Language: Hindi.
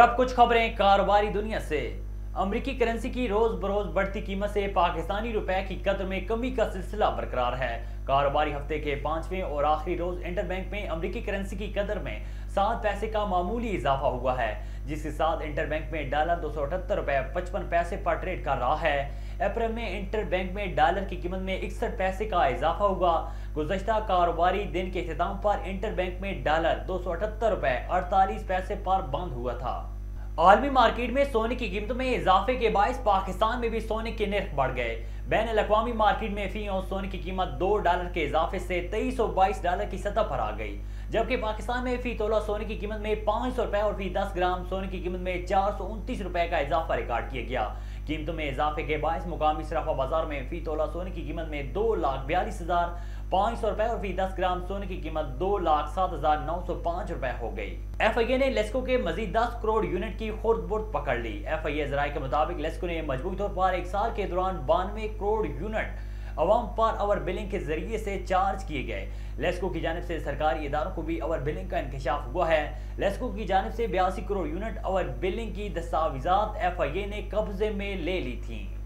और अब कुछ खबरें कारोबारी दुनिया से। अमेरिकी करेंसी की रोज बरोज बढ़ती कीमत से पाकिस्तानी रुपए की कदर में कमी का सिलसिला बरकरार है। कारोबारी हफ्ते के 5वें और आखिरी रोज इंटरबैंक में अमेरिकी करेंसी की कदर में 7 पैसे का मामूली इजाफा हुआ है, जिसके साथ इंटरबैंक में डॉलर 278 रुपए 55 पैसे पर ट्रेड कर रहा है। अप्रैल में इंटरबैंक में डॉलर की कीमत में 61 पैसे का इजाफा हुआ। गुज़श्ता कारोबारी दिन के इख्तिताम पर इंटरबैंक में डॉलर 278 रुपए 48 पैसे पर बंद हुआ था। आलमी मार्केट में सोने की कीमतों में इजाफे के बायस पाकिस्तान में भी सोने के निर्ख बढ़ गए। बैन-अल-अक़वामी मार्केट में फी औंस सोने की कीमत $2 के इजाफे से $2322 की सतह पर आ गई, जबकि पाकिस्तान में फी तोला सोने की कीमत में 500 रुपए और फी 10 ग्राम सोने की कीमत में 429 रुपए का इजाफा रिकॉर्ड किया गया। कीमतों में इजाफे के बायस मुकामी सराफा बाजार में फी तोला सोने की कीमत में 2,42,500 रुपए और फी 10 ग्राम सोने की कीमत 2,07,905 रुपए हो गई। FIA ने लेस्को के मजीद 10 करोड़ यूनिट की खुर्द-बुर्द पकड़ ली। FIA जराये के मुताबिक लेस्को ने मजबूरी तौर पर एक साल के दौरान 92 करोड़ यूनिट अवाम पर ओवर बिलिंग के जरिए से चार्ज किए गए। लेस्को की जानिब से सरकारी इदारों को भी ओवर बिलिंग का इंकशाफ हुआ है। लेस्को की जानिब से 82 करोड़ यूनिट ओवर बिलिंग की दस्तावेजात FIA ने कब्जे में ले ली थी।